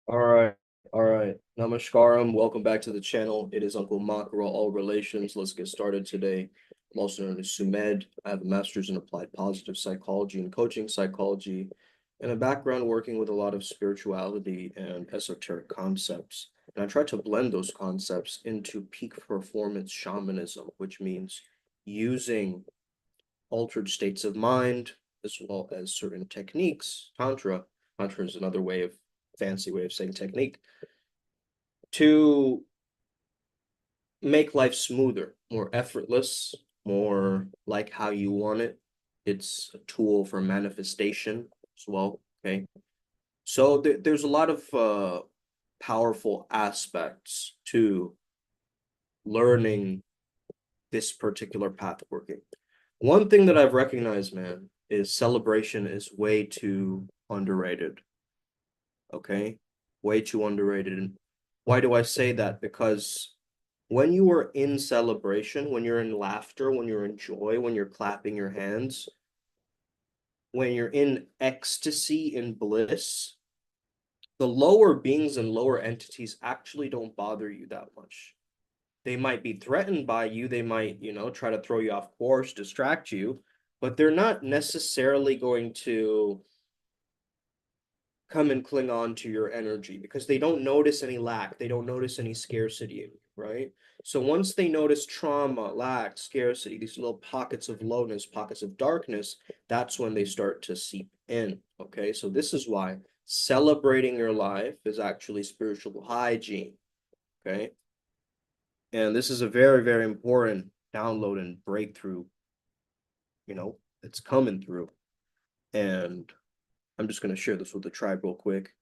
All right, all right. Namaskaram. Welcome back to the channel. It is Uncle Makara, all relations. Let's get started today. I'm also known as Sumed. I have a master's in applied positive psychology and coaching psychology, and a background working with a lot of spirituality and esoteric concepts. And I try to blend those concepts into peak performance shamanism, which means using altered states of mind as well as certain techniques. Tantra is another fancy way of saying technique, to make life smoother, more effortless, more like how you want it. It's a tool for manifestation as well. Okay. So there's a lot of powerful aspects to learning this particular path working. One thing that I've recognized, man, is celebration is way too underrated. Okay. Way too underrated. And why do I say that? Because when you are in celebration, when you're in laughter, when you're in joy, when you're clapping your hands, when you're in ecstasy and bliss, the lower beings and lower entities actually don't bother you that much. They might be threatened by you, they might, try to throw you off course, distract you, but they're not necessarily going to come and cling on to your energy because they don't notice any lack, they don't notice any scarcity in you, right? So once they notice trauma, lack, scarcity, these little pockets of lowness, pockets of darkness, that's when they start to seep in. Okay, so this is why celebrating your life is actually spiritual hygiene. Okay, and this is a very, very important download and breakthrough, that's coming through. And I'm just going to share this with the tribe real quick.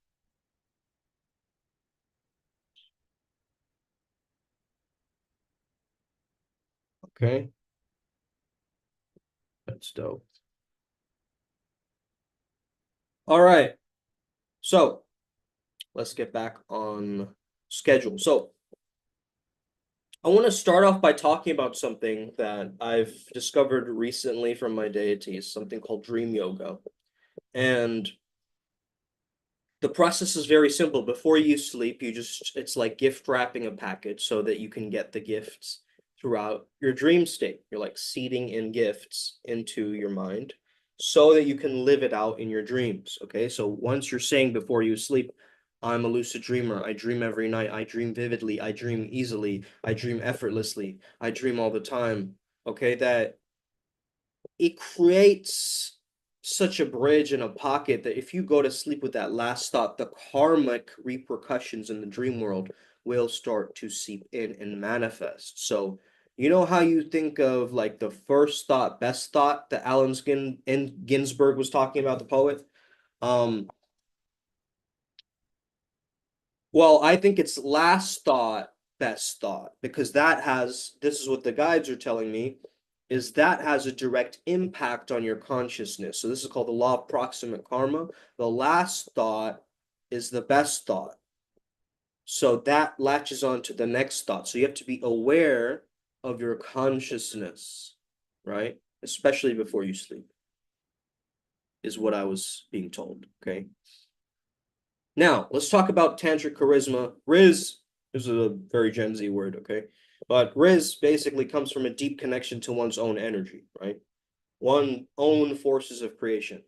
Okay, that's dope. All right. So let's get back on schedule. So I want to start off by talking about something that I've discovered recently from my deities, something called dream yoga. And the process is very simple. Before you sleep, it's like gift wrapping a package so that you can get the gifts throughout your dream state. You're like seeding in gifts into your mind so that you can live it out in your dreams. Okay. So once you're saying before you sleep, I'm a lucid dreamer. I dream every night. I dream vividly. I dream easily. I dream effortlessly. I dream all the time. Okay. That it creates such a bridge and a pocket that if you go to sleep with that last thought, the karmic repercussions in the dream world will start to seep in and manifest. So, you know how you think of like the first thought, best thought that Ginsberg was talking about, the poet? Um, well, I think it's last thought, best thought, because this is what the guides are telling me, is that has a direct impact on your consciousness. So this is called the law of proximate karma. The last thought is the best thought. So that latches on to the next thought. So you have to be aware of your consciousness, right? Especially before you sleep, is what I was being told. Okay. Now, let's talk about tantric charisma. Rizz is a very Gen Z word, okay? But Rizz basically comes from a deep connection to one's own energy, right? One own forces of creation.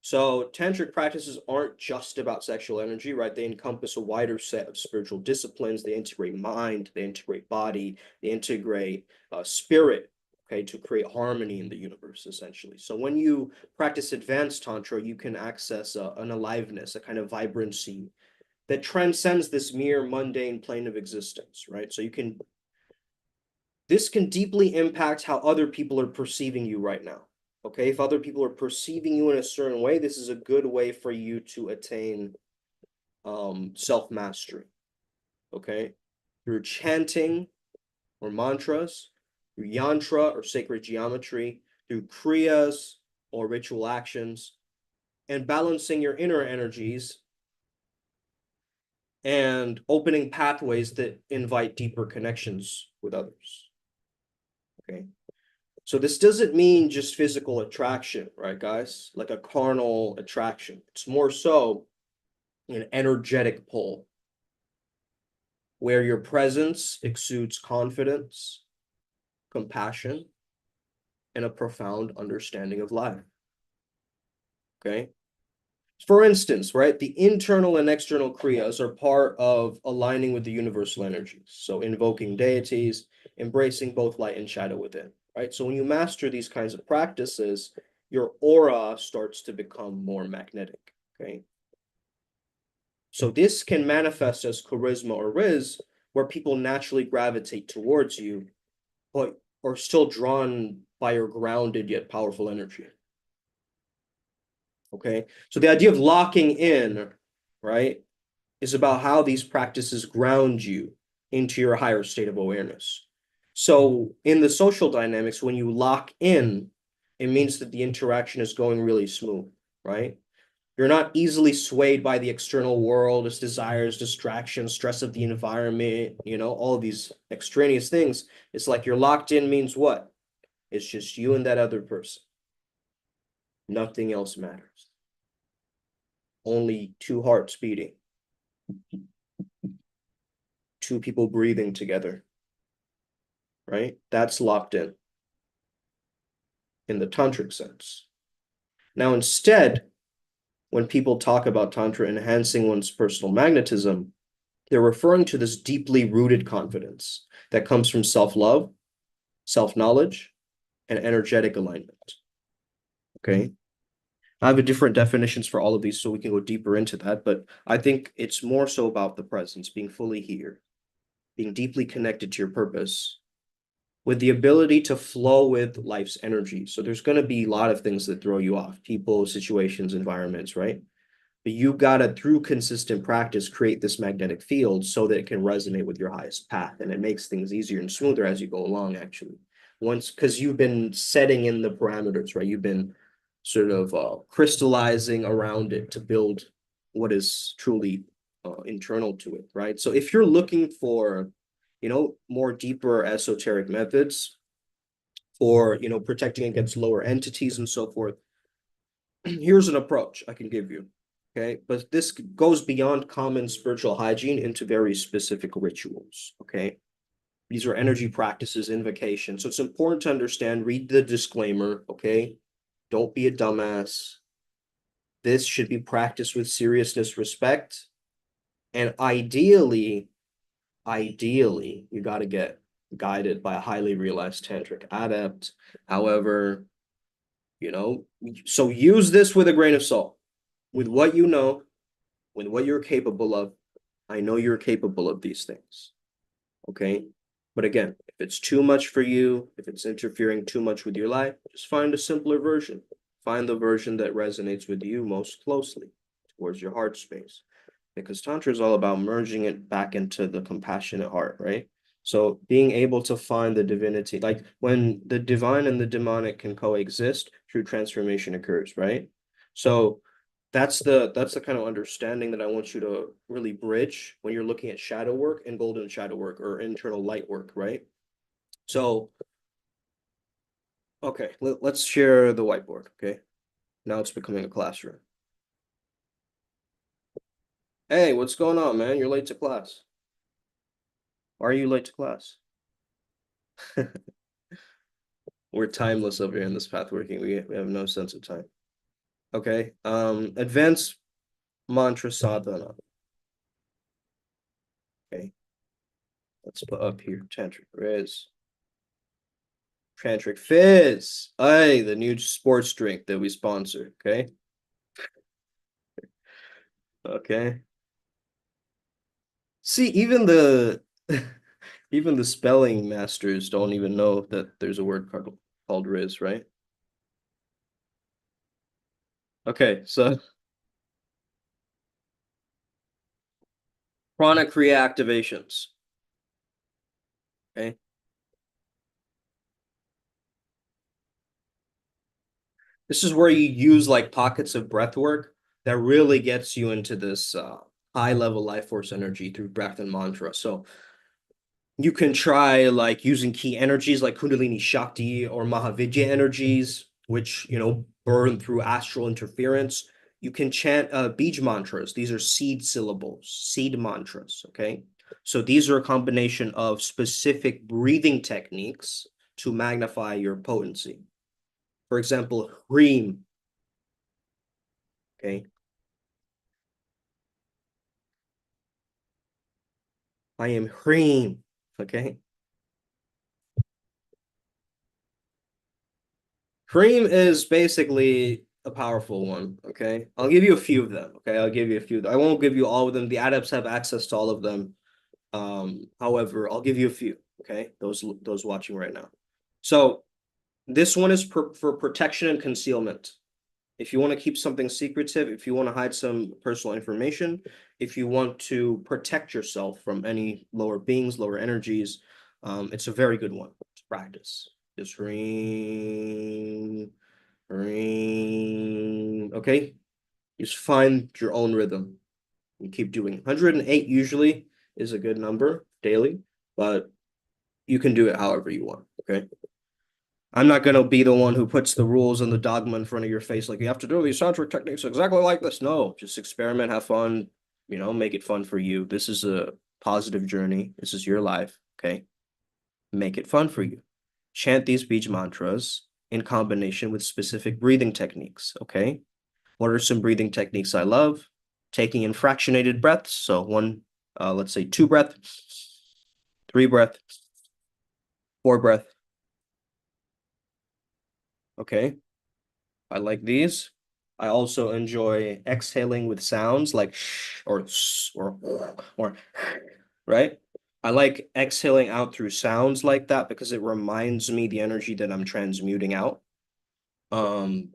So tantric practices aren't just about sexual energy, right? They encompass a wider set of spiritual disciplines. They integrate mind, they integrate body, they integrate spirit, okay, to create harmony in the universe, essentially. So when you practice advanced tantra, you can access an aliveness, a kind of vibrancy that transcends this mere mundane plane of existence, right? So this can deeply impact how other people are perceiving you right now. Okay, if other people are perceiving you in a certain way, this is a good way for you to attain self-mastery. Okay, through chanting or mantras, through yantra or sacred geometry, through kriyas or ritual actions, and balancing your inner energies and opening pathways that invite deeper connections with others. Okay. So this doesn't mean just physical attraction, right, guys? Like a carnal attraction. It's more so an energetic pull, where your presence exudes confidence, compassion, and a profound understanding of life. Okay. For instance, right, the internal and external kriyas are part of aligning with the universal energies. So invoking deities, embracing both light and shadow within, right? So when you master these kinds of practices, your aura starts to become more magnetic, okay? So this can manifest as charisma or rizz, where people naturally gravitate towards you, but are still drawn by your grounded yet powerful energy. Okay. So the idea of locking in, right, is about how these practices ground you into your higher state of awareness. So in the social dynamics, when you lock in, it means that the interaction is going really smooth, right? You're not easily swayed by the external world, its desires, distractions, stress of the environment, all of these extraneous things. It's like you're locked in means what? It's just you and that other person. Nothing else matters. Only two hearts beating, two people breathing together, right? That's locked in the tantric sense. Now, instead, when people talk about tantra enhancing one's personal magnetism, they're referring to this deeply rooted confidence that comes from self-love, self-knowledge, and energetic alignment. Okay. I have a different definitions for all of these, so we can go deeper into that, but I think it's more so about the presence, being fully here, being deeply connected to your purpose, with the ability to flow with life's energy. So there's going to be a lot of things that throw you off, people, situations, environments, right? But you got to, through consistent practice, create this magnetic field so that it can resonate with your highest path. And it makes things easier and smoother as you go along, actually. Once, because you've been setting in the parameters, right? You've been sort of crystallizing around it to build what is truly internal to it, right? So if you're looking for, more deeper esoteric methods for, protecting against lower entities and so forth, here's an approach I can give you. Okay, but this goes beyond common spiritual hygiene into very specific rituals. Okay, these are energy practices, invocation. So it's important to understand, read the disclaimer. Okay, don't be a dumbass. This should be practiced with seriousness, respect, and ideally, you got to get guided by a highly realized tantric adept. However, so use this with a grain of salt, with what you know, with what you're capable of. I know you're capable of these things. Okay. But again, if it's too much for you, if it's interfering too much with your life, just find a simpler version. Find the version that resonates with you most closely towards your heart space. Because Tantra is all about merging it back into the compassionate heart, right? So being able to find the divinity, like when the divine and the demonic can coexist, true transformation occurs, right? So that's the kind of understanding that I want you to really bridge when you're looking at shadow work and golden shadow work or internal light work, right? So, okay, let's share the whiteboard, okay? Now it's becoming a classroom. Hey, what's going on, man? You're late to class. Why are you late to class? We're timeless over here in this path working. We have no sense of time. Okay. Advanced mantra sadhana. Okay. Let's put up here Tantric Rizz. Tantric Fizz. Hey, the new sports drink that we sponsor. Okay. Okay. See, even the even the spelling masters don't even know that there's a word called Rizz, right? Okay, so chronic reactivations. Okay. This is where you use like pockets of breath work that really gets you into this high level life force energy through breath and mantra. So you can try like using key energies like Kundalini Shakti or Mahavidya energies, which, burn through astral interference. You can chant Bij mantras. These are seed syllables, seed mantras, okay? So these are a combination of specific breathing techniques to magnify your potency. For example, Hreem, okay? I am Hreem, okay? Hreem is basically a powerful one, okay? I'll give you a few of them, okay? I'll give you a few. I won't give you all of them. The adepts have access to all of them. However, I'll give you a few, okay? Those watching right now. So this one is for protection and concealment. If you want to keep something secretive, if you want to hide some personal information, if you want to protect yourself from any lower beings, lower energies, it's a very good one to practice. Just ring, ring. Okay, just find your own rhythm and keep doing. 108 usually is a good number daily, but you can do it however you want. Okay. I'm not going to be the one who puts the rules and the dogma in front of your face. Like, you have to do these tantric techniques exactly like this. No, just experiment, have fun, make it fun for you. This is a positive journey. This is your life. Okay. Make it fun for you. Chant these Bij mantras in combination with specific breathing techniques. Okay. What are some breathing techniques I love? Taking in fractionated breaths. So let's say 2 breath, 3 breath, 4 breath. Okay. I like these. I also enjoy exhaling with sounds like shh or or right? I like exhaling out through sounds like that because it reminds me the energy that I'm transmuting out. Um,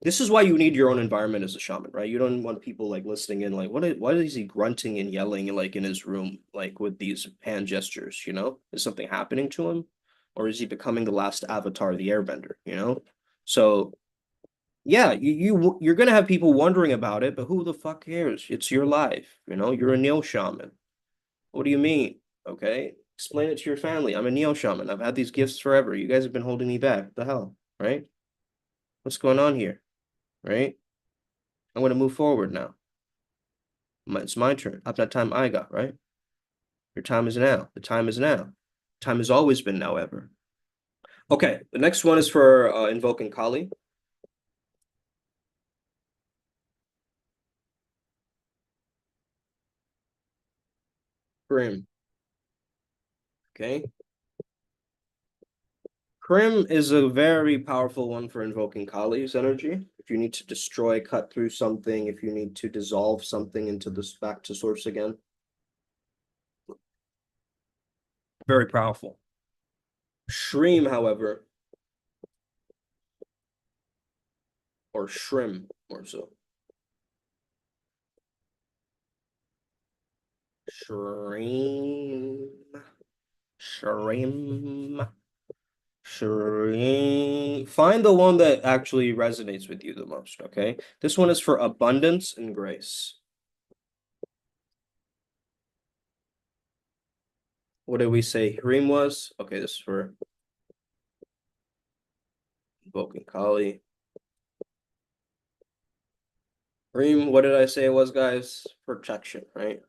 this is why you need your own environment as a shaman, right? You don't want people like listening in, like, why is he grunting and yelling like in his room, like with these hand gestures, Is something happening to him? Or is he becoming the last avatar, the airbender? So yeah, you're gonna have people wondering about it, but who the fuck cares? It's your life, You're a neo shaman. What do you mean? Okay, explain it to your family. I'm a neo shaman. I've had these gifts forever. You guys have been holding me back. What the hell, right? What's going on here, right? I'm gonna move forward now. It's my turn. Up that time I got, right? Your time is now. The time is now. Time has always been now ever. Okay, the next one is for invoking Kali. Grim. Okay. Krim is a very powerful one for invoking Kali's energy. If you need to destroy, cut through something, if you need to dissolve something into this back to source again. Very powerful. Shreem, however, or Shrim more so. Shreem. Shreem. Shreem. Find the one that actually resonates with you the most, okay? This one is for abundance and grace. What did we say Hreem was? Okay, this is for invoking Kali. Reem, what did I say it was, guys? Protection, right?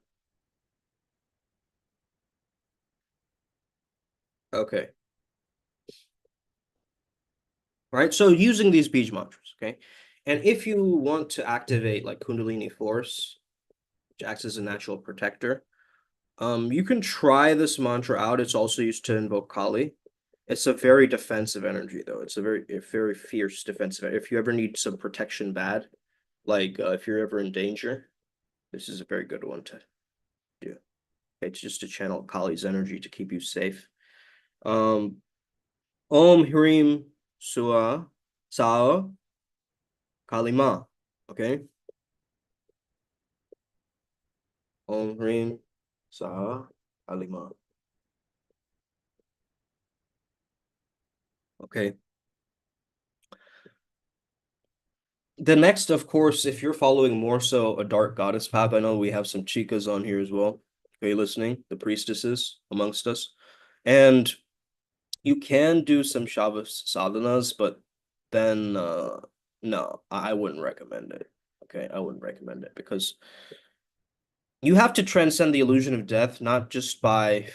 Okay. Right. So using these Bij mantras, okay? And if you want to activate like Kundalini force, which acts as a natural protector, you can try this mantra out. It's also used to invoke Kali. It's a very defensive energy, though. It's a very fierce defensive. If you ever need some protection bad, like if you're ever in danger, this is a very good one to do. It's just to channel Kali's energy to keep you safe. Um, Om Hrim Sua Sao Kalima. Okay. Om Hrim Sa Kalima. Okay. The next, of course, if you're following more so a dark goddess path, I know we have some chicas on here as well. Okay, listening, the priestesses amongst us. And you can do some Shavas sadhanas, but then no, I wouldn't recommend it. Okay, I wouldn't recommend it because you have to transcend the illusion of death, not just by,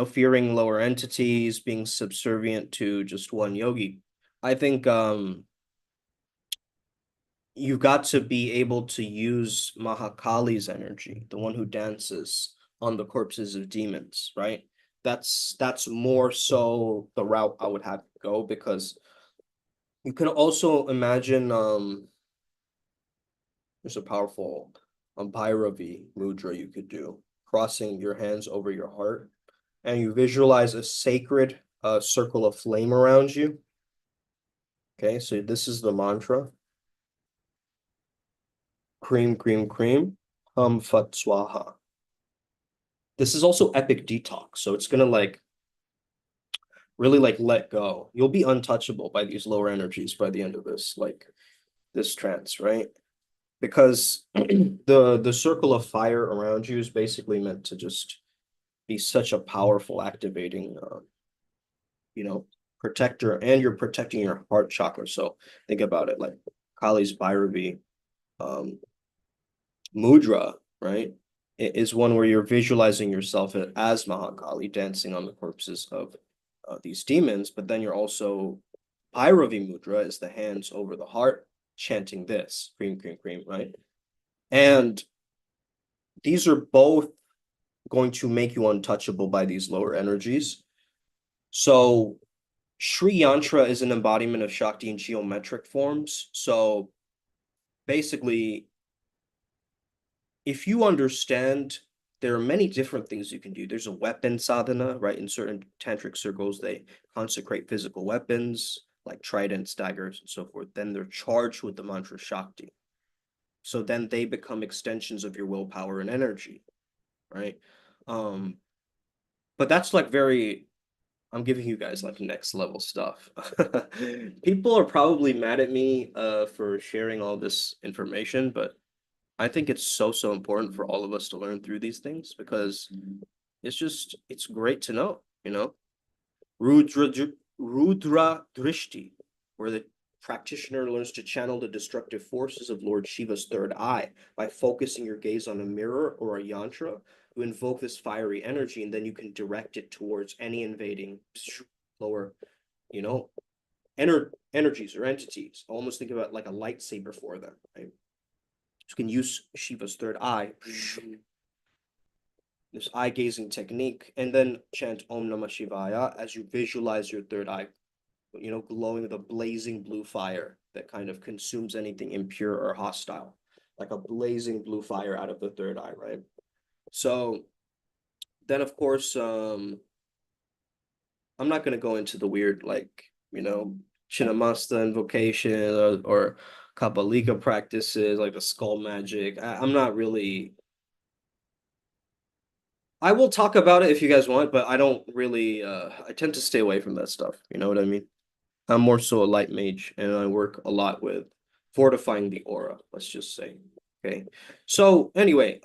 fearing lower entities, being subservient to just one yogi. I think you've got to be able to use Mahakali's energy, the one who dances on the corpses of demons, right? That's more so the route I would have to go, because you can also imagine there's a powerful Bhairavi mudra you could do, crossing your hands over your heart, and you visualize a sacred circle of flame around you. Okay, so this is the mantra. Cream, cream, cream. Hum Fat Swaha. This is also epic detox, so it's gonna really let go. You'll be untouchable by these lower energies by the end of this trance, right? Because the circle of fire around you is basically meant to just be such a powerful activating protector, and you're protecting your heart chakra. So think about it, like Kali's Bhairavi um mudra, right? It is one where you're visualizing yourself as Mahakali dancing on the corpses of these demons, but then you're also Bhairavi mudra is the hands over the heart, chanting this, cream, cream, cream, right? And these are both going to make you untouchable by these lower energies. So Sri Yantra is an embodiment of Shakti in geometric forms. So basically, if you understand, there are many different things you can do. There's a weapon sadhana, right? In certain tantric circles, they consecrate physical weapons like tridents, daggers, and so forth. Then they're charged with the mantra Shakti. So then they become extensions of your willpower and energy, right? But that's I'm giving you guys next level stuff. People are probably mad at me for sharing all this information, but I think it's so important for all of us to learn through these things, because it's great to know, Rudra Rudra Drishti, where the practitioner learns to channel the destructive forces of Lord Shiva's third eye by focusing your gaze on a mirror or a yantra. You invoke this fiery energy, and then you can direct it towards any invading lower, you know, energies or entities. Almost think about it like a lightsaber for them, right? You can use Shiva's third eye, this eye gazing technique, and then chant Om Namah Shivaya as you visualize your third eye, glowing with a blazing blue fire that kind of consumes anything impure or hostile, like a blazing blue fire out of the third eye, right? So then, of course, I'm not going to go into the weird, Chinnamasta invocation or Kabbalika practices, like the skull magic. I'm not really. I will talk about it if you guys want, but I don't really. I tend to stay away from that stuff. You know what I mean? I'm more so a light mage, and I work a lot with fortifying the aura, let's just say. Okay. So anyway,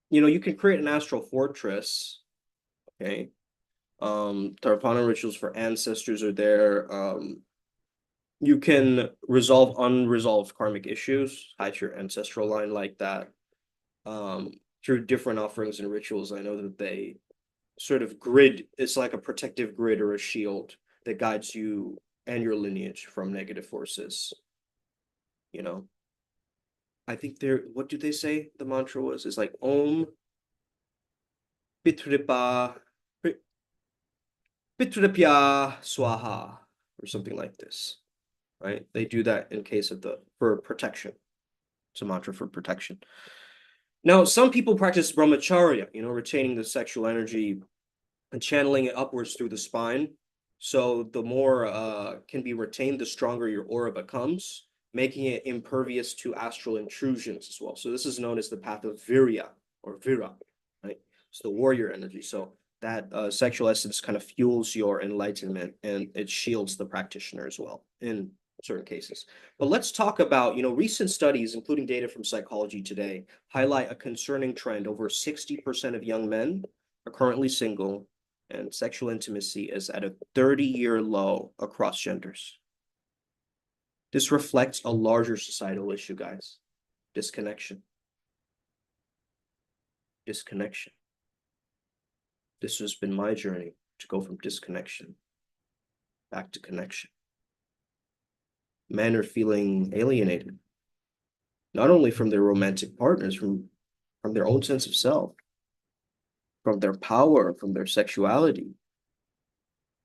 you can create an astral fortress. Okay. Tarpana rituals for ancestors are there. You can resolve unresolved karmic issues, hide your ancestral line like that. Through different offerings and rituals, I know that they sort of grid, it's like a protective grid or a shield that guides you and your lineage from negative forces. I think what do they say the mantra was? It's like Om Pitripa Pitripya Swaha, or something like this, right? They do that in case of for protection. It's a mantra for protection. Now, some people practice brahmacharya, retaining the sexual energy and channeling it upwards through the spine. So the more can be retained, the stronger your aura becomes, making it impervious to astral intrusions as well. So this is known as the path of virya or vira, right? It's the warrior energy. So that sexual essence kind of fuels your enlightenment, and it shields the practitioner as well in certain cases. But let's talk about, recent studies, including data from Psychology Today, highlight a concerning trend. Over 60% of young men are currently single, and sexual intimacy is at a 30-year low across genders. This reflects a larger societal issue, guys. Disconnection. Disconnection. This has been my journey to go from disconnection back to connection. Men are feeling alienated, not only from their romantic partners, from their own sense of self, from their power, from their sexuality.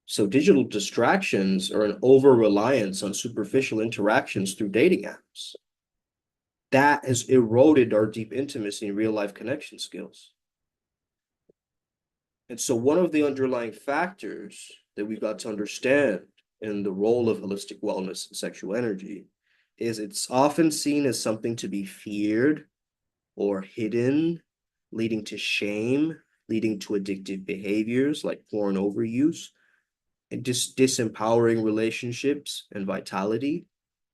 So digital distractions are an over-reliance on superficial interactions through dating apps. That has eroded our deep intimacy and real-life connection skills. And so one of the underlying factors that we've got to understand in the role of holistic wellness and sexual energy is it's often seen as something to be feared or hidden, leading to shame, leading to addictive behaviors like porn overuse, and disempowering relationships and vitality,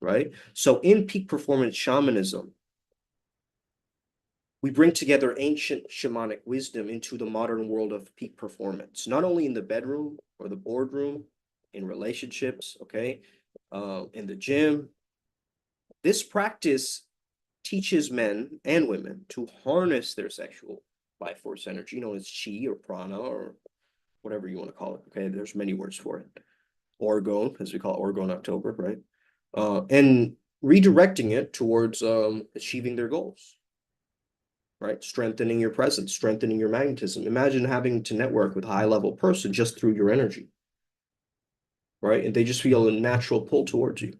right? So in peak performance shamanism, we bring together ancient shamanic wisdom into the modern world of peak performance, not only in the bedroom or the boardroom, in relationships, okay, in the gym. This practice teaches men and women to harness their sexual life force energy, known as chi or prana or whatever you want to call it, okay? There's many words for it. Orgone, as we call it, Orgone October, right? And redirecting it towards achieving their goals, right? Strengthening your presence, strengthening your magnetism. Imagine having to network with a high-level person just through your energy, right? And they just feel a natural pull towards you.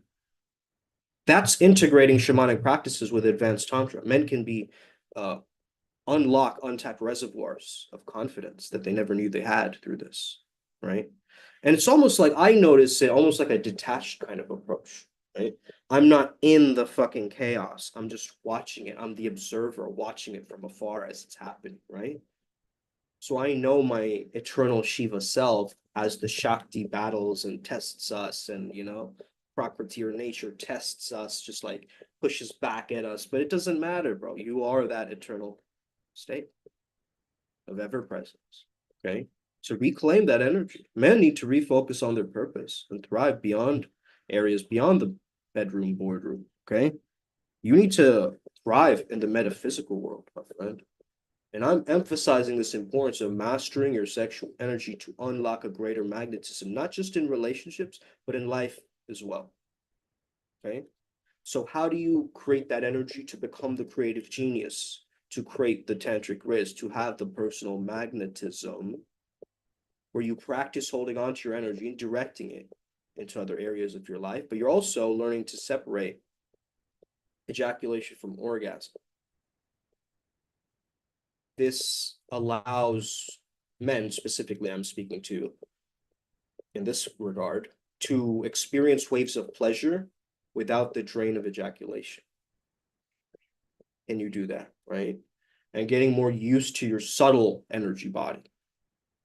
That's integrating shamanic practices with advanced tantra. Men can be unlock untapped reservoirs of confidence that they never knew they had through this, right? And it's almost like I notice it almost like a detached kind of approach, right? I'm not in the fucking chaos. I'm just watching it. I'm the observer watching it from afar as it's happening, right? So I know my eternal Shiva self as the Shakti battles and tests us, and Prakriti or nature tests us, just like pushes back at us. But it doesn't matter, bro. You are that eternal state of ever presence. Okay. To reclaim that energy, men need to refocus on their purpose and thrive beyond areas beyond the bedroom, boardroom. Okay. You need to thrive in the metaphysical world, my friend. And I'm emphasizing this importance of mastering your sexual energy to unlock a greater magnetism, not just in relationships, but in life as well. Okay. So how do you create that energy to become the creative genius, to create the Tantric Rizz, to have the personal magnetism where you practice holding on to your energy and directing it into other areas of your life, but you're also learning to separate ejaculation from orgasm. This allows men, specifically I'm speaking to in this regard, to experience waves of pleasure without the drain of ejaculation. Can you do that, right? And getting more used to your subtle energy body,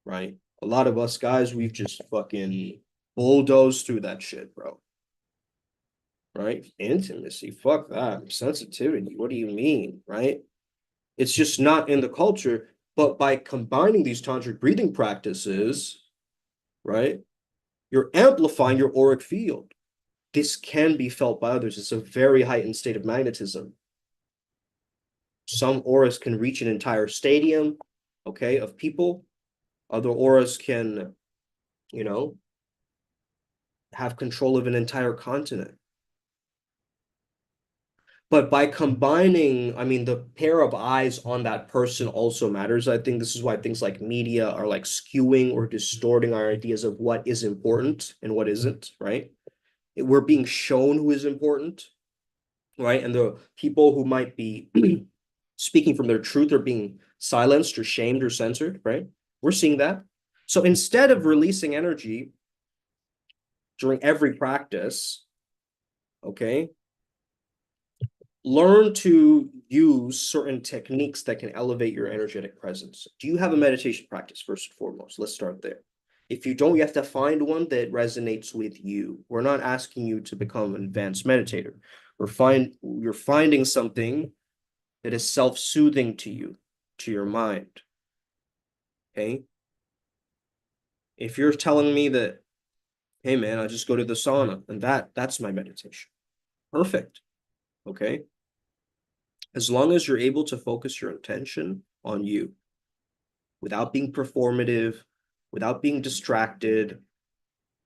right? A lot of us guys, we've just fucking bulldozed through that shit, bro. Right? Intimacy, fuck that. Sensitivity, what do you mean, right? It's just not in the culture. But by combining these tantric breathing practices, right, you're amplifying your auric field. This can be felt by others. It's a very heightened state of magnetism. Some auras can reach an entire stadium, okay, of people. Other auras can, have control of an entire continent. But by combining, I mean, the pair of eyes on that person also matters. I think this is why things like media are like skewing or distorting our ideas of what is important and what isn't, right? We're being shown who is important, right? And the people who might be speaking from their truth are being silenced or shamed or censored, right? We're seeing that. So instead of releasing energy during every practice, okay, learn to use certain techniques that can elevate your energetic presence. Do you have a meditation practice, first and foremost? Let's start there. If you don't, you have to find one that resonates with you. We're not asking you to become an advanced meditator. You're finding something that is self-soothing to you, to your mind. Okay? If you're telling me that, hey man, I just go to the sauna, and that's my meditation. Perfect. Okay. As long as you're able to focus your attention on you without being performative, without being distracted,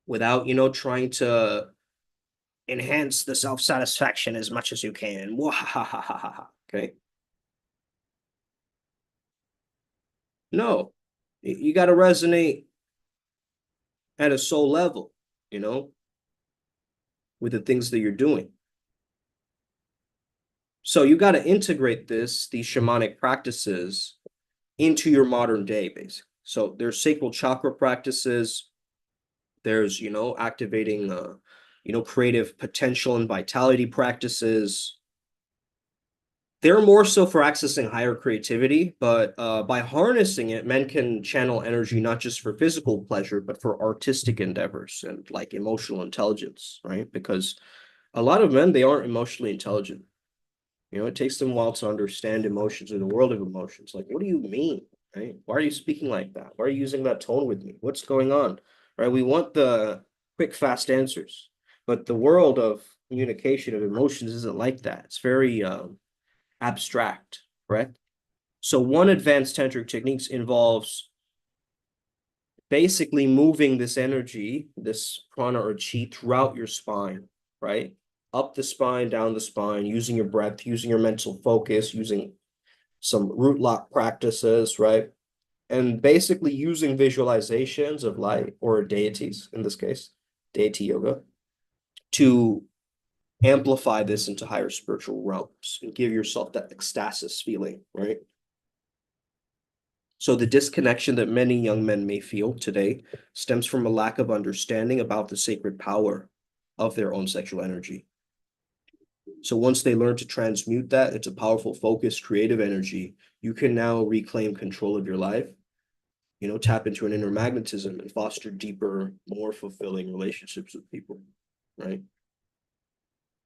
without, trying to enhance the self-satisfaction as much as you can. Okay. No, you got to resonate at a soul level, you know, with the things that you're doing. So you got to integrate these shamanic practices into your modern day, basically. So there's sacral chakra practices. There's, activating, creative potential and vitality practices. They're more so for accessing higher creativity, but by harnessing it, men can channel energy not just for physical pleasure, but for artistic endeavors and like emotional intelligence, right? Because a lot of men, they aren't emotionally intelligent. It takes them a while to understand emotions in the world of emotions. Like, what do you mean, right? Why are you speaking like that? Why are you using that tone with me? What's going on, right? We want the quick, fast answers, but the world of communication of emotions isn't like that. It's very abstract, right? So one advanced tantric techniques involves basically moving this energy, this prana or chi throughout your spine, right? Up the spine, down the spine, using your breath, using your mental focus, using some root lock practices, right? And basically using visualizations of light or deities, in this case, deity yoga, to amplify this into higher spiritual realms and give yourself that ecstasis feeling, right? So the disconnection that many young men may feel today stems from a lack of understanding about the sacred power of their own sexual energy. So once they learn to transmute that into powerful, focused, creative energy, you can now reclaim control of your life, tap into an inner magnetism and foster deeper, more fulfilling relationships with people, right?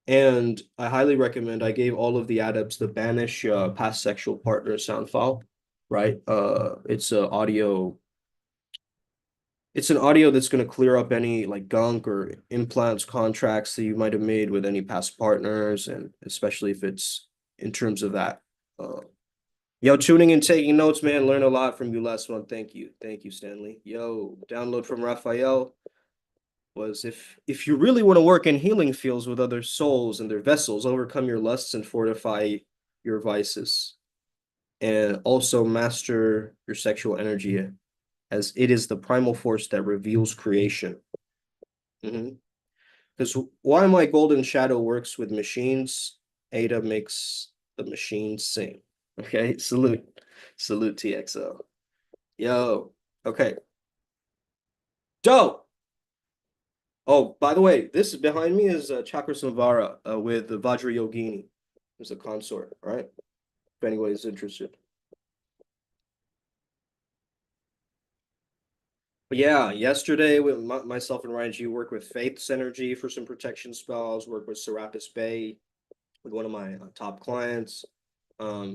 And I highly recommend, I gave all of the adepts the Banish past sexual partner sound file, right? It's an audio that's going to clear up any like gunk or implants, contracts that you might have made with any past partners, and especially if it's in terms of that. Yo, tuning and taking notes, man. Learn a lot from you last one. Thank you. Thank you, Stanley. Yo, download from Raphael was if you really want to work in healing fields with other souls and their vessels, overcome your lusts and fortify your vices, and also master your sexual energy, as it is the primal force that reveals creation. Because why my golden shadow works with machines, Ada makes the machines sing. Okay, salute TXO. Yo, okay, dope. Oh, by the way, this behind me is Chakra Samvara with the Vajra Yogini. There's a consort, all right? If anybody's interested. But yeah, yesterday with myself and Ryan G worked with Faith's Energy for some protection spells, worked with Serapis Bay with one of my top clients,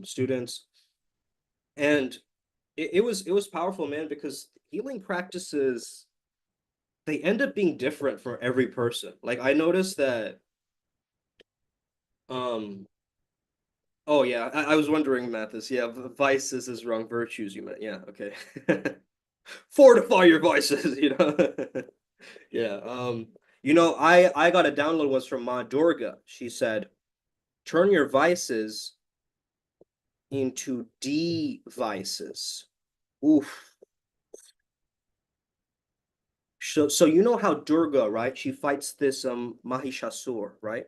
students. And it was powerful, man, because healing practices, they end up being different for every person. Like I noticed that um oh yeah, I was wondering, Mathis. Yeah, vices is wrong, virtues you meant. Yeah, okay. Fortify your vices, Yeah. I got a download once from Ma Durga. She said, turn your vices into devices. Oof. So you know how Durga, right? She fights this Mahishasur, right?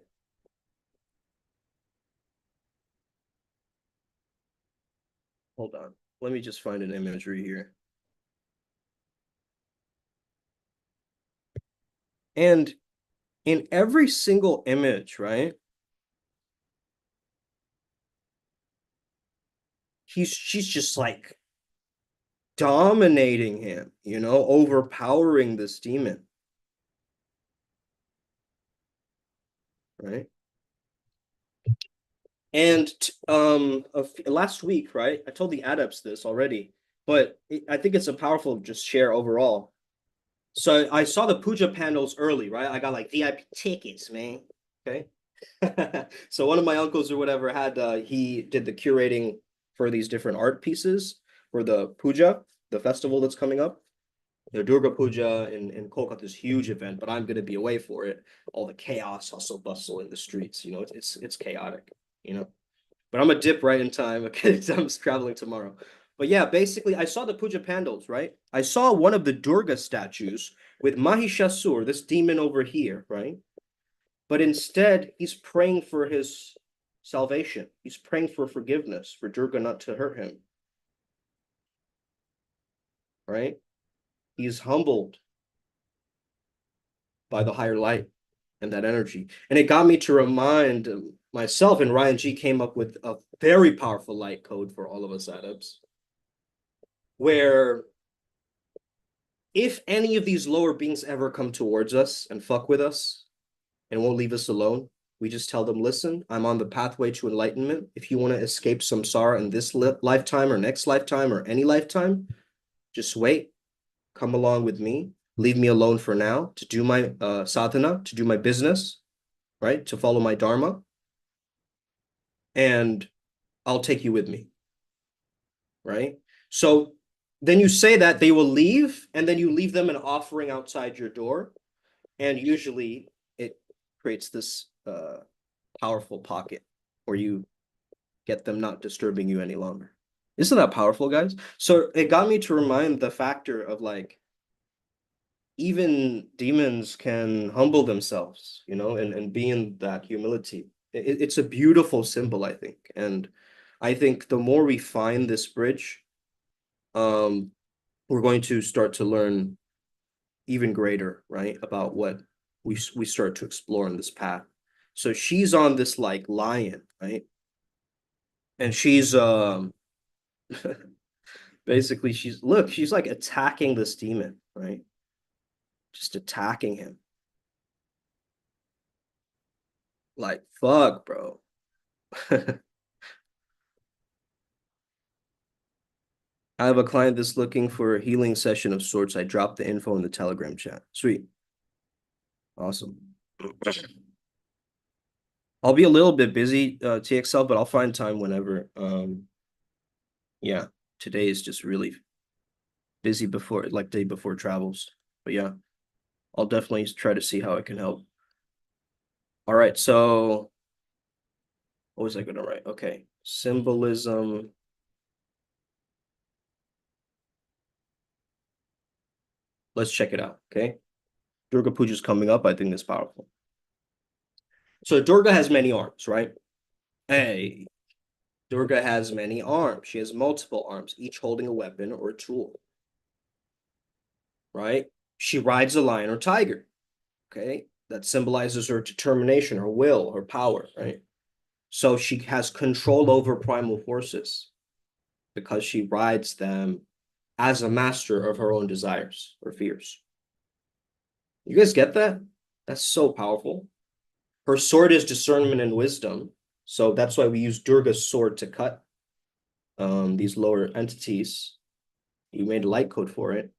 Hold on. Let me just find an imagery here. And in every single image, right? She's just like dominating him, overpowering this demon, right? And last week, right? I told the adepts this already, but I think it's a powerful just share overall. So I saw the puja panels early, right? I got like VIP tickets, man. Okay. So one of my uncles or whatever had he did the curating for these different art pieces for the puja, the festival that's coming up. The Durga Puja in Kolkata is a huge event, but I'm gonna be away for it. All the chaos, hustle, bustle in the streets, it's chaotic, you know. But I'm gonna dip right in time. Okay, I'm traveling tomorrow. But yeah, basically, I saw the puja pandals, right? I saw one of the Durga statues with Mahishasur, this demon over here, right? But instead, he's praying for his salvation. He's praying for forgiveness, for Durga not to hurt him, right? He's humbled by the higher light and that energy. And it got me to remind myself, and Ryan G came up with a very powerful light code for all of us adepts, where if any of these lower beings ever come towards us and fuck with us and won't leave us alone, we just tell them, listen, I'm on the pathway to enlightenment. If you want to escape samsara in this lifetime or next lifetime or any lifetime, just wait, come along with me, leave me alone for now to do my sadhana, to do my business, right? To follow my dharma. And I'll take you with me, right? So then you say that they will leave, and then you leave them an offering outside your door. And usually it creates this powerful pocket where you get them not disturbing you any longer. Isn't that powerful, guys? So it got me to remind the factor of like, even demons can humble themselves, and be in that humility. It's a beautiful symbol, I think. And I think the more we find this bridge, we're going to start to learn even greater, right, about what we start to explore in this path. So she's on this like lion, right? And she's basically she's like attacking this demon, right? Just attacking him. Like, fuck, bro. I have a client that's looking for a healing session of sorts. I dropped the info in the Telegram chat. Sweet. Awesome. I'll be a little bit busy, TXL, but I'll find time whenever. Yeah, today is just really busy before, like day before travels. But yeah, I'll definitely try to see how I can help. All right, so what was I gonna write? Okay, symbolism. Let's check it out, okay? Durga Puja is coming up. I think it's powerful. So Durga has many arms, right? Hey, Durga has many arms. She has multiple arms, each holding a weapon or a tool, right? She rides a lion or tiger, okay? That symbolizes her determination, her will, her power, right? So she has control over primal forces because she rides them as a master of her own desires or fears. You guys get that? That's so powerful. Her sword is discernment and wisdom. So that's why we use Durga's sword to cut these lower entities. You made a light code for it.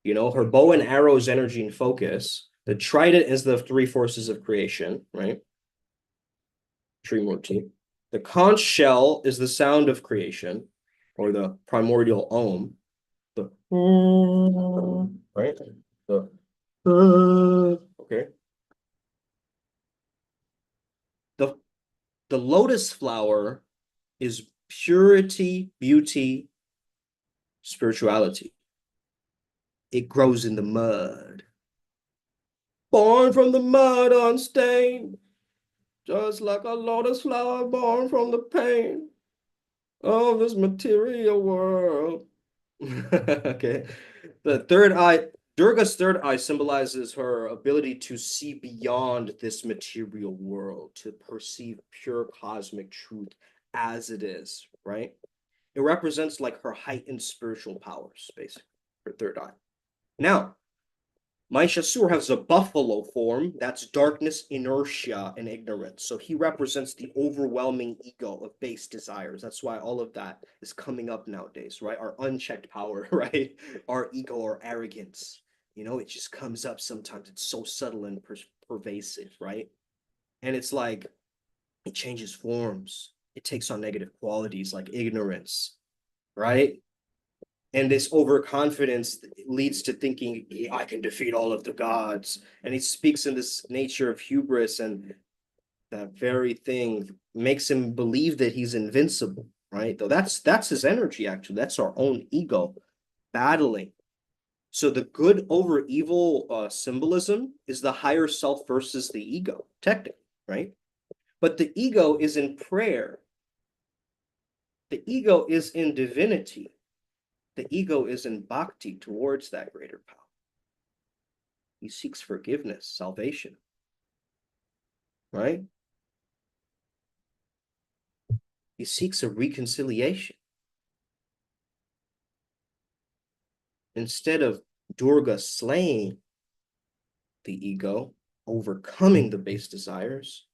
Her bow and arrow is energy and focus. The trident is the three forces of creation, right? Trimurti. The conch shell is the sound of creation, or the primordial om. The right? The okay. The the lotus flower is purity, beauty, spirituality. It grows in the mud. Born from the mud unstained, just like a lotus flower born from the pain of this material world. Okay. The third eye, Durga's third eye symbolizes her ability to see beyond this material world, to perceive pure cosmic truth as it is, right? It represents like her heightened spiritual powers, basically, her third eye. Now, Mahishasur has a buffalo form. That's darkness, inertia, and ignorance. So he represents the overwhelming ego of base desires. That's why all of that is coming up nowadays, right? Our unchecked power, right? Our ego, our arrogance. It just comes up sometimes. It's so subtle and pervasive, right? And it's like It changes forms. It takes on negative qualities like ignorance, right? And this overconfidence leads to thinking, I can defeat all of the gods. And he speaks in this nature of hubris, and that very thing makes him believe that he's invincible, right? Though that's his energy, actually. That's our own ego battling. So the good over evil symbolism is the higher self versus the ego, technically, right? But the ego is in prayer. The ego is in divinity. The ego is in bhakti towards that greater power. He seeks forgiveness, salvation, right? He seeks a reconciliation. Instead of Durga slaying the ego, overcoming the base desires,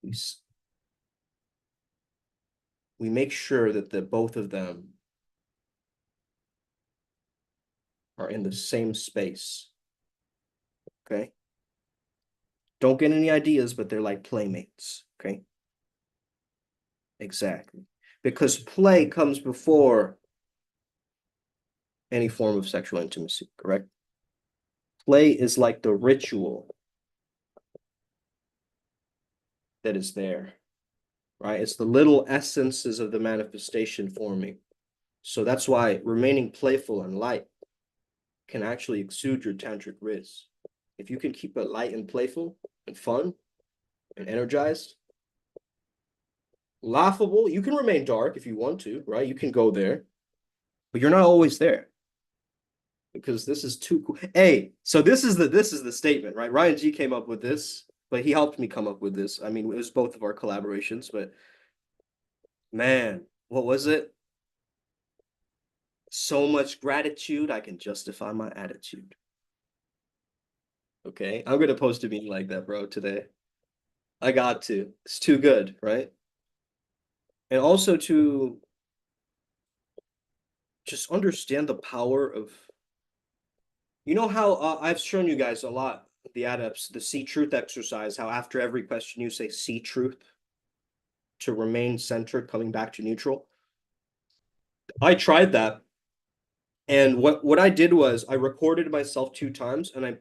we make sure that the both of them are in the same space. Okay? Don't get any ideas, but they're like playmates. Okay? Exactly. Because play comes before any form of sexual intimacy, correct? Play is like the ritual that is there, right? It's the little essences of the manifestation forming. So that's why remaining playful and light can actually exude your tantric rizz. If you can keep it light and playful and fun and energized, laughable, you can remain dark if you want to, right? You can go there, but you're not always there because this is too cool. Hey, so this is the statement, right? Ryan G came up with this, but he helped me come up with this. I mean, it was both of our collaborations, but man, what was it? So much gratitude, I can justify my attitude. Okay, I'm gonna post a meme like that, bro, today. I got to. It's too good, right? And also to just understand the power of, you know how I've shown you guys a lot, the adepts, the see truth exercise, how after every question you say see truth to remain centered, coming back to neutral. I tried that. And what I did was I recorded myself 2 times and I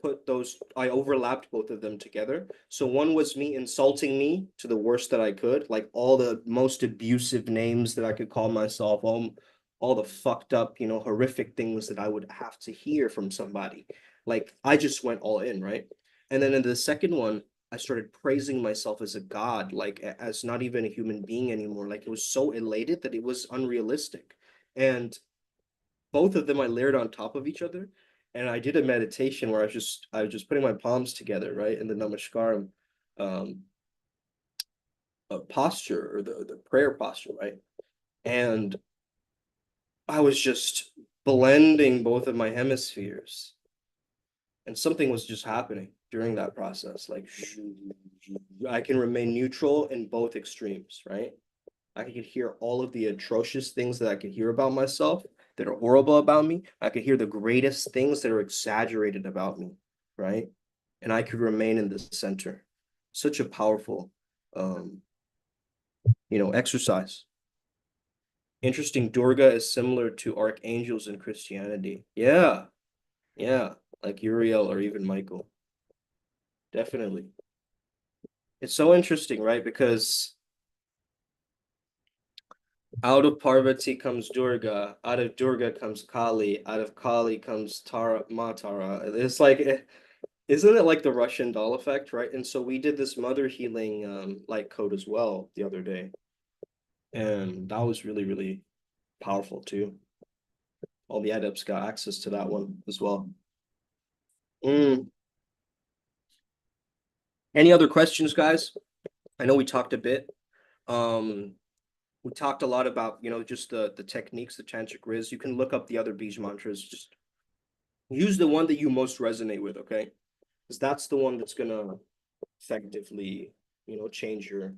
overlapped both of them together. So one was me insulting me to the worst that I could, like all the most abusive names that I could call myself, all the fucked up, horrific things that I would have to hear from somebody. Like I just went all in, right? And then in the second one, I started praising myself as a god, like as not even a human being anymore. Like it was so elated that it was unrealistic. And both of them I layered on top of each other. And I did a meditation where I was just putting my palms together, right, in the namaskaram um posture, or the prayer posture, right? And I was just blending both of my hemispheres. And something was just happening during that process. Like I can remain neutral in both extremes, right? I could hear all of the atrocious things that I could hear about myself that are horrible about me. I could hear the greatest things that are exaggerated about me, right? And I could remain in the center. Such a powerful, um, exercise. Interesting. Durga is similar to archangels in Christianity. Yeah, yeah, like Uriel or even Michael. Definitely. It's so interesting, right? Because out of Parvati comes Durga, out of Durga comes Kali, out of Kali comes Tara Matara. It's like, isn't it like the Russian doll effect, right? And so we did this mother healing light code as well the other day. And that was really, really powerful too. All the adepts got access to that one as well. Mm. Any other questions, guys? I know we talked a bit. Um, we talked a lot about, just the techniques, the tantric rizz. You can look up the other Bij mantras. Just use the one that you most resonate with, okay? Because that's the one that's gonna effectively, change your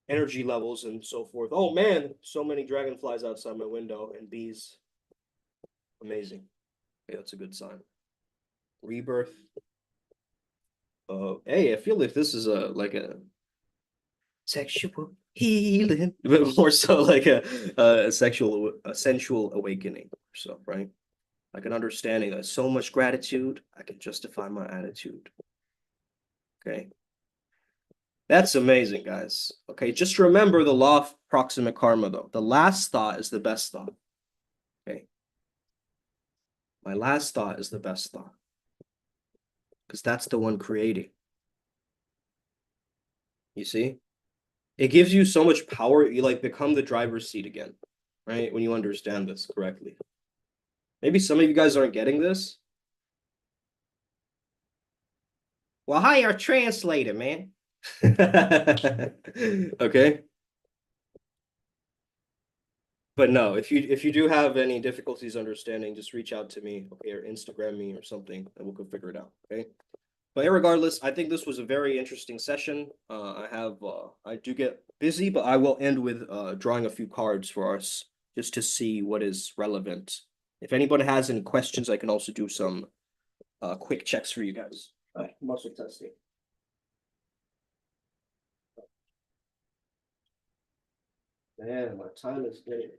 energy levels and so forth. Oh man, so many dragonflies outside my window and bees. Amazing. Okay, that's a good sign. Rebirth. Hey, I feel like this is a like a sexual healing, but more so like a sensual awakening. So, right? Like an understanding that so much gratitude, I can justify my attitude. Okay. That's amazing, guys. Okay, just remember the law of proximate karma, though. The last thought is the best thought. Okay. My last thought is the best thought because that's the one creating. You see? It gives you so much power. You like become the driver's seat again, right? When you understand this correctly. Maybe some of you guys aren't getting this. Well, hire a translator, man. Okay. But no, if you do have any difficulties understanding, just reach out to me, okay, or Instagram me or something, and we'll go figure it out. Okay. But regardless, I think this was a very interesting session. I do get busy, but I will end with drawing a few cards for us just to see what is relevant. If anybody has any questions, I can also do some quick checks for you guys. All right, muscle testing. Man, my time is getting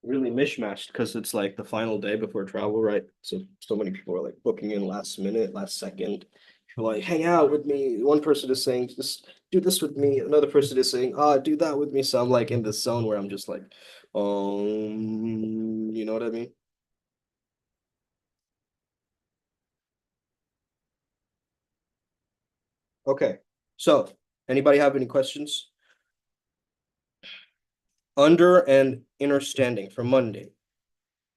really mishmashed because it's like the final day before travel, right? So many people are like booking in last minute, last second. You're like, hang out with me. One person is saying, just do this with me. Another person is saying, do that with me. So I'm like in this zone where I'm just like, you know what I mean? Okay. So anybody have any questions? Under and inner standing for Monday.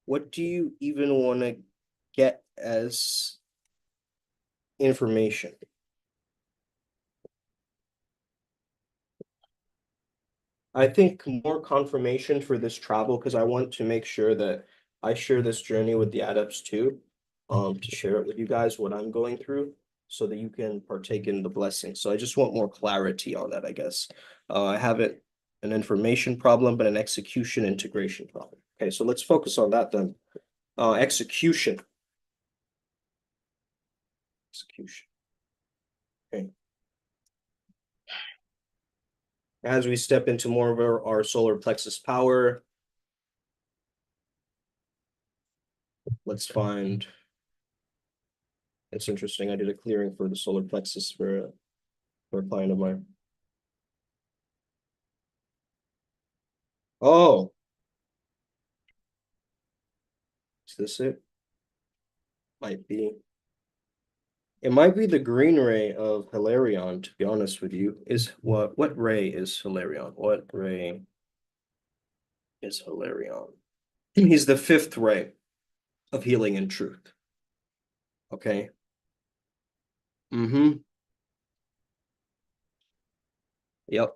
What do you even want to get as information? I think more confirmation for this travel because I want to make sure that I share this journey with the adepts too, to share it with you guys what I'm going through so that you can partake in the blessing. So I just want more clarity on that, I guess. I haven't an information problem, but an execution integration problem. Okay, so let's focus on that then. Execution. Execution. Okay. As we step into more of our solar plexus power, let's find it's interesting. I did a clearing for the solar plexus for a client of mine. Oh, is this it? Might be. It might be the green ray of Hilarion, to be honest with you. Is what ray is Hilarion? What ray is Hilarion? He's the fifth ray of healing and truth. Okay. Mm-hmm. Yep.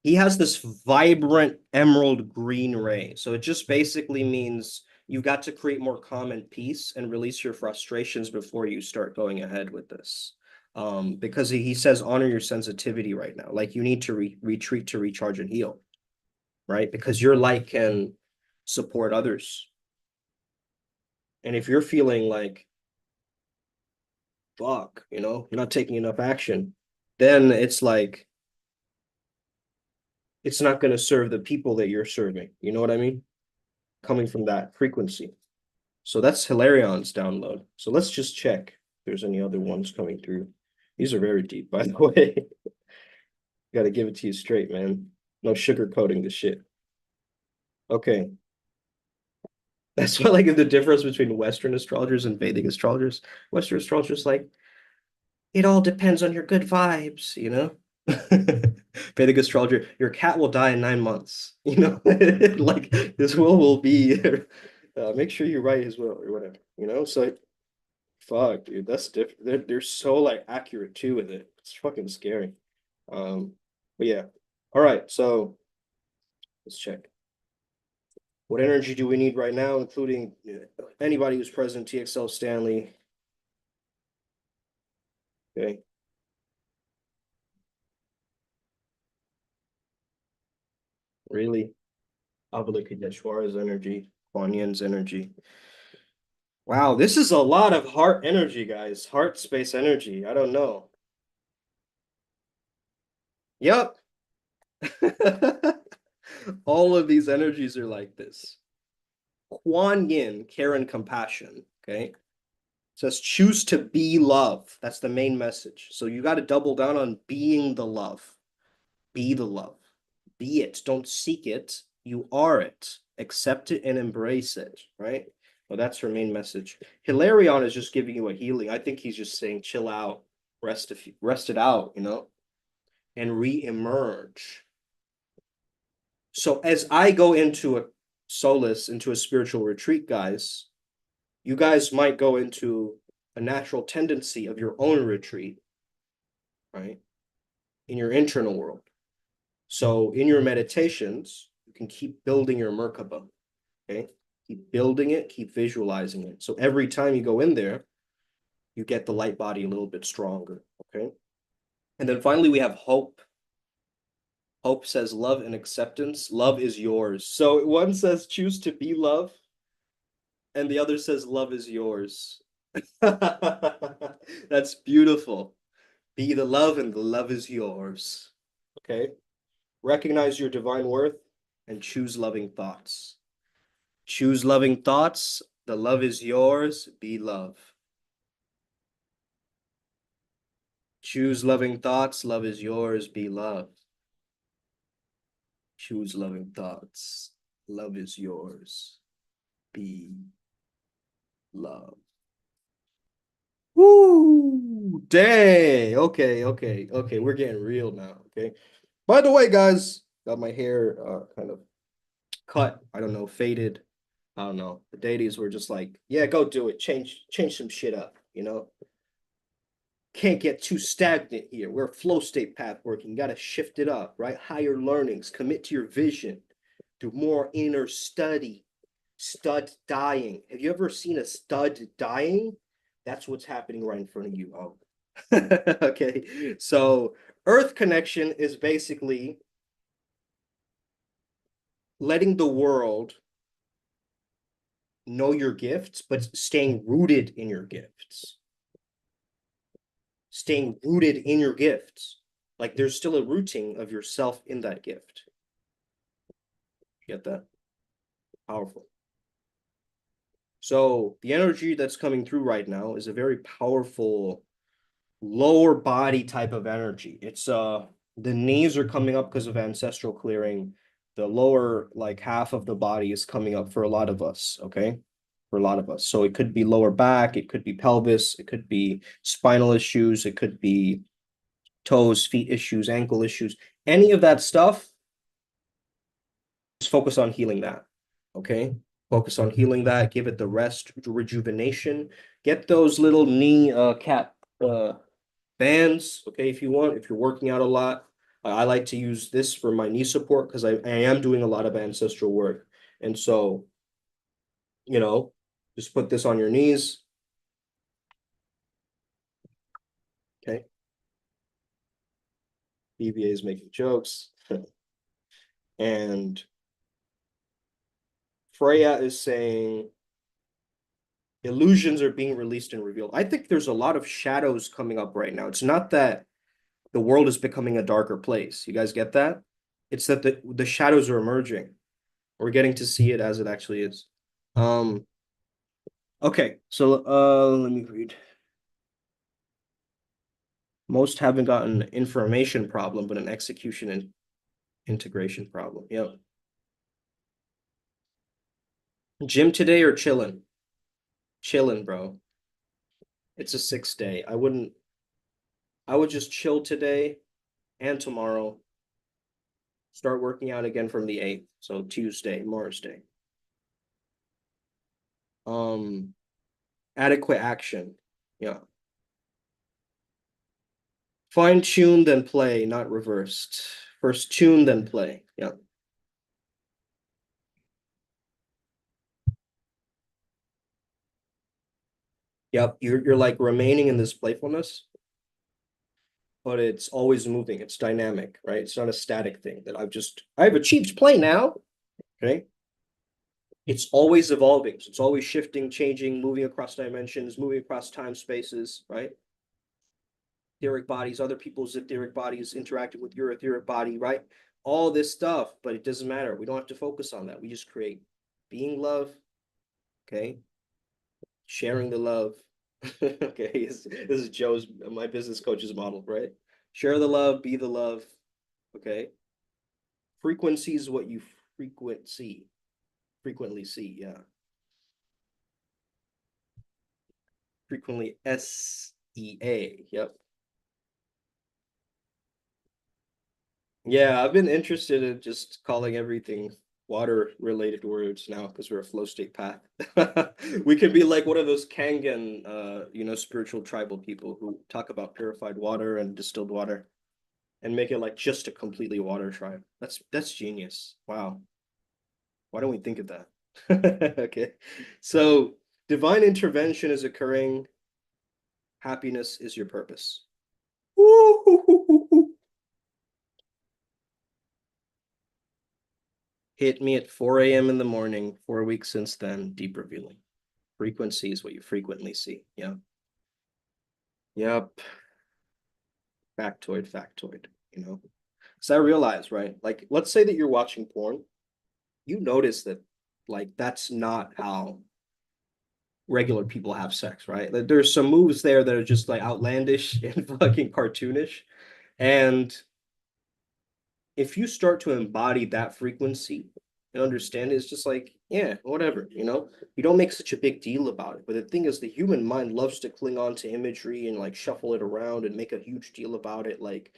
He has this vibrant emerald green ray. So it just basically means you got to create more calm and peace and release your frustrations before you start going ahead with this. Because he says honor your sensitivity right now. Like you need to retreat to recharge and heal, right? Because your light can support others. And if you're feeling like, fuck, you're not taking enough action, then it's like, it's not going to serve the people that you're serving. You know what I mean? Coming from that frequency. So that's Hilarion's download. So let's just check if there's any other ones coming through. These are very deep, by the way. Got to give it to you straight, man. No sugarcoating the shit. Okay. That's why like the difference between Western astrologers and Vedic astrologers. Western astrologers like it all depends on your good vibes, you know? Vedic astrologer, your cat will die in 9 months, you know? Like this will be make sure you write his will or whatever, you know? So fuck, dude, that's different. They're so like accurate too with it. It's fucking scary. But yeah. All right, so let's check. What energy do we need right now, including anybody who's present, TXL Stanley? Okay. Really? Avalokiteshvara's energy, Kuan Yin's energy. Wow, this is a lot of heart energy, guys. Heart space energy. I don't know. Yep. All of these energies are like this. Kuan Yin, care and compassion. Okay. It says choose to be love. That's the main message. So you got to double down on being the love. Be the love. Be it. Don't seek it. You are it. Accept it and embrace it. Right. Well, that's her main message. Hilarion is just giving you a healing. I think he's just saying, chill out, rest it out, and re-emerge. So as I go into a solace, into a spiritual retreat, guys, you guys might go into a natural tendency of your own retreat, right? In your internal world. So in your meditations, you can keep building your Merkaba, okay? Keep building it, keep visualizing it. So every time you go in there, you get the light body a little bit stronger, okay? And then finally, we have hope. Hope says love and acceptance. Love is yours. So one says choose to be love, and the other says love is yours. That's beautiful. Be the love, and the love is yours. Okay. Recognize your divine worth and choose loving thoughts. Choose loving thoughts. The love is yours. Be love. Choose loving thoughts. Love is yours. Be love. Choose loving thoughts. Love is yours. Be love. Woo! Dang. Okay. We're getting real now. Okay. By the way, guys, got my hair kind of cut. I don't know, faded. I don't know. The deities were just like, yeah, go do it. Change some shit up. Can't get too stagnant here. We're a flow state path working. Got to shift it up, right? Higher learnings. Commit to your vision. Do more inner study. Stud dying. Have you ever seen a stud dying? That's what's happening right in front of you. Oh. Okay. So Earth connection is basically letting the world know your gifts, but staying rooted in your gifts. Staying rooted in your gifts. Like there's still a rooting of yourself in that gift. You get that? Powerful. So the energy that's coming through right now is a very powerful lower body type of energy. It's the knees are coming up because of ancestral clearing. The lower like half of the body is coming up for a lot of us, okay? For a lot of us. So it could be lower back, it could be pelvis, it could be spinal issues, it could be toes, feet issues, ankle issues. Any of that stuff, just focus on healing that, okay? Focus on healing that, give it the rest, rejuvenation. Get those little knee cap bands, okay, if you want, if you're working out a lot. I like to use this for my knee support because I am doing a lot of ancestral work. And so, you know, just put this on your knees, okay? BBA is making jokes. And Freya is saying illusions are being released and revealed. I think there's a lot of shadows coming up right now. It's not that the world is becoming a darker place. You guys get that? It's that the shadows are emerging. We're getting to see it as it actually is. Um, okay, so let me read. Most haven't gotten an information problem, but an execution and integration problem. Yep. Gym today or chilling? Chilling, bro. It's a 6 day. I would just chill today and tomorrow. Start working out again from the 8th. So Tuesday, Mars Day. Um, adequate action. Yeah. Fine tune, then play, not reversed. First tune, then play. Yeah. Yep. You're like remaining in this playfulness, but it's always moving. It's dynamic, right? It's not a static thing that I've achieved play now. Okay. It's always evolving. So it's always shifting, changing, moving across dimensions, moving across time spaces, right? Etheric bodies, other people's etheric bodies interacting with your etheric body, right? All this stuff, but it doesn't matter. We don't have to focus on that. We just create being love, okay? Sharing the love. Okay, this is Joe's, my business coach's model, right? Share the love, be the love, okay? Frequency is what you frequently see, yeah. Frequently SEA, yep. Yeah, I've been interested in just calling everything water related words now because we're a flow state path. We could be like one of those Kangen, spiritual tribal people who talk about purified water and distilled water and make it like just a completely water tribe. That's genius. Wow. Why don't we think of that? Okay. So divine intervention is occurring. Happiness is your purpose. Woo-hoo-hoo-hoo-hoo. Hit me at 4 a.m. in the morning, 4 weeks since then, deep revealing. Frequency is what you frequently see. Yeah. Yep. Factoid, you know. So I realize, right? Like, let's say that you're watching porn, you notice that, like, that's not how regular people have sex, right? Like, there's some moves there that are just like outlandish and fucking cartoonish. And if you start to embody that frequency and understand it, it's just like, yeah, whatever, you don't make such a big deal about it. But the thing is, the human mind loves to cling on to imagery and like shuffle it around and make a huge deal about it. Like,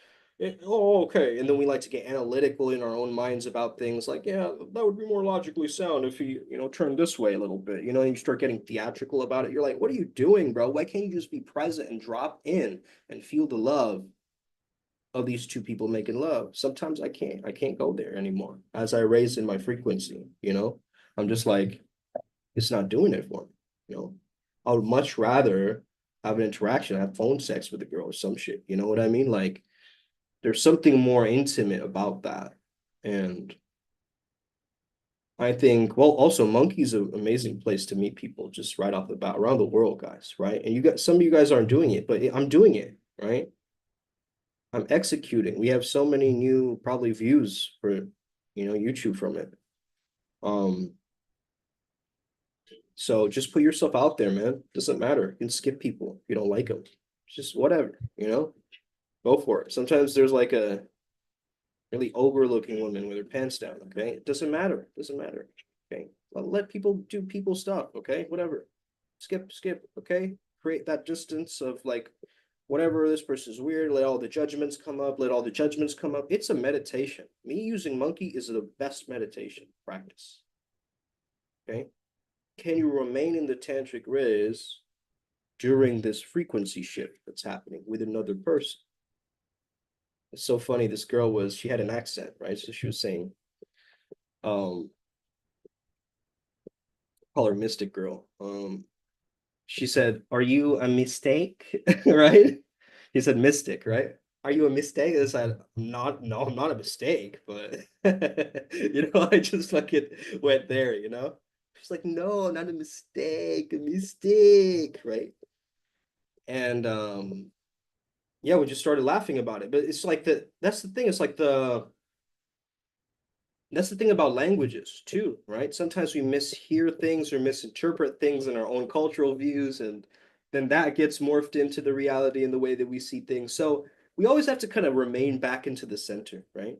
oh, okay. And then we like to get analytical in our own minds about things like, yeah, that would be more logically sound if he, turned this way a little bit, and you start getting theatrical about it. You're like, what are you doing, bro? Why can't you just be present and drop in and feel the love of these two people making love? Sometimes I can't go there anymore as I raise in my frequency. I'm just like, it's not doing it for me. I would much rather have an interaction, have phone sex with a girl or some shit, you know what I mean? Like, there's something more intimate about that. And I think, well, also Monkey's an amazing place to meet people just right off the bat around the world, guys, right? And you got some of you guys aren't doing it, but I'm doing it, right? I'm executing. We have so many new probably views for YouTube from it. Um, so just put yourself out there, man. Doesn't matter. You can skip people if you don't like them. Just whatever. Go for it. Sometimes there's like a really ogre-looking woman with her pants down. Okay, it doesn't matter. Doesn't matter. Okay, let people do people stuff. Okay, whatever. Skip. Okay, create that distance of like whatever, this person's weird, let all the judgments come up, let all the judgments come up. It's a meditation. Me using Monkey is the best meditation practice. Okay. Can you remain in the tantric Rizz during this frequency shift that's happening with another person? It's so funny. This girl she had an accent, right? So she was saying, um, call her Mystic Girl. She said, "Are you a mistake?" Right? He said, "Mystic," right? Are you a mistake? I said, "Not, no, I'm not a mistake," but I just fucking went there. She's like, "No, not a mistake," right? And yeah, we just started laughing about it. But it's like that's the thing. It's like that's the thing about languages too, right? Sometimes we mishear things or misinterpret things in our own cultural views, and then that gets morphed into the reality and the way that we see things. So we always have to kind of remain back into the center, right?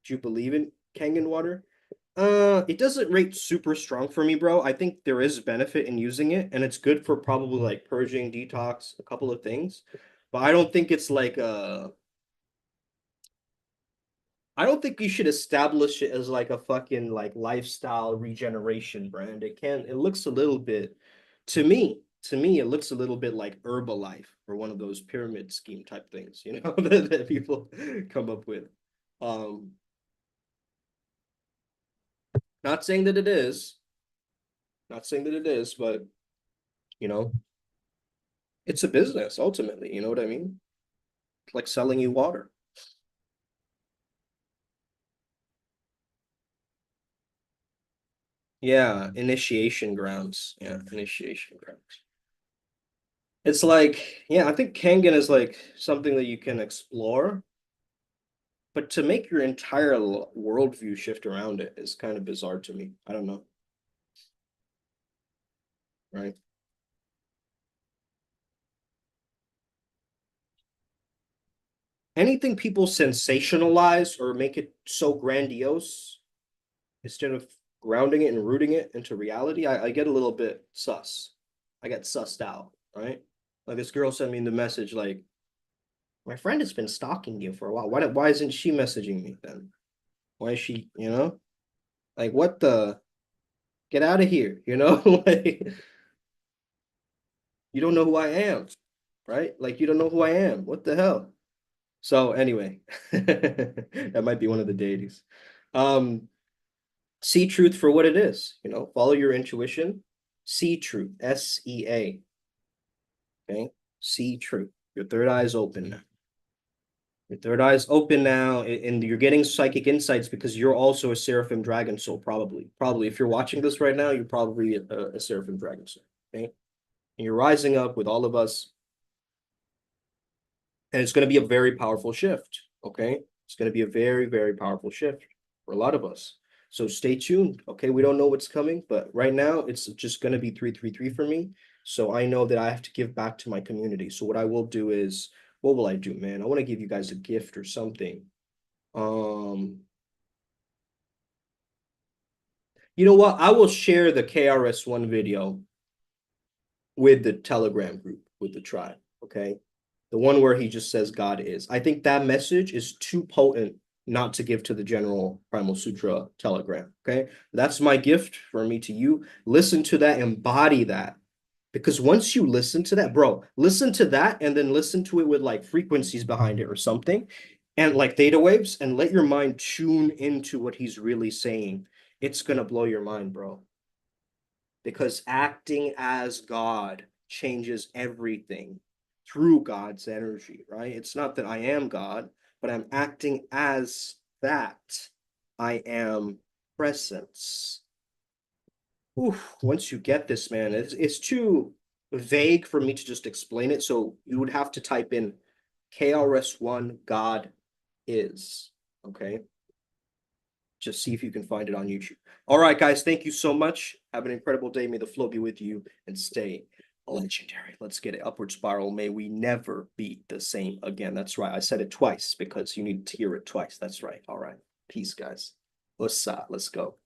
Do you believe in Kangen water? It doesn't rate super strong for me, bro. I think there is benefit in using it, and it's good for probably like purging, detox, a couple of things. But I don't think you should establish it as like a fucking like lifestyle regeneration brand. It looks a little bit, to me, it looks a little bit like Herbalife or one of those pyramid scheme type things, that people come up with. Um, not saying that it is, not saying that it is, but you know, it's a business ultimately, you know what I mean? It's like selling you water. Yeah, initiation grounds. Yeah, initiation grounds. It's like, yeah, I think Kangen is like something that you can explore, but to make your entire worldview shift around it is kind of bizarre to me. I don't know, right? Anything people sensationalize or make it so grandiose instead of grounding it and rooting it into reality, I get a little bit sus. I get sussed out, right? Like this girl sent me the message like, my friend has been stalking you for a while. Why isn't she messaging me then? Why is she, like what the get out of here, Like you don't know who I am, right? Like you don't know who I am. What the hell? So anyway, that might be one of the deities. Um, see truth for what it is, follow your intuition. See truth, SEA. Okay. See truth. Your third eye is open now. Your third eye is open now, and you're getting psychic insights because you're also a seraphim dragon soul, probably. Probably, if you're watching this right now, you're probably a seraphim dragon soul. Okay. And you're rising up with all of us, and it's going to be a very powerful shift. Okay. It's going to be a very, very powerful shift for a lot of us. So stay tuned. Okay. We don't know what's coming, but right now it's just going to be 333 for me. So I know that I have to give back to my community. So what I will do is, what will I do, man? I want to give you guys a gift or something. Um, you know what? I will share the KRS-One video with the Telegram group, with the tribe. Okay. The one where he just says God is. I think that message is too potent not to give to the general Primal Sutra Telegram. Okay. That's my gift for me to you. Listen to that, embody that. Because once you listen to that, bro, listen to that and then listen to it with like frequencies behind it or something, and like theta waves, and let your mind tune into what he's really saying. It's gonna blow your mind, bro. Because acting as God changes everything through God's energy, right? It's not that I am God, but I'm acting as that. I am presence. Oof, once you get this, man, it's too vague for me to just explain it. So you would have to type in KRS-One God is. Okay. Just see if you can find it on YouTube. All right, guys, thank you so much. Have an incredible day. May the flow be with you and stay legendary. Let's get it upward spiral. May we never be the same again. That's right. I said it twice because you need to hear it twice. That's right. All right. Peace, guys. Let's go.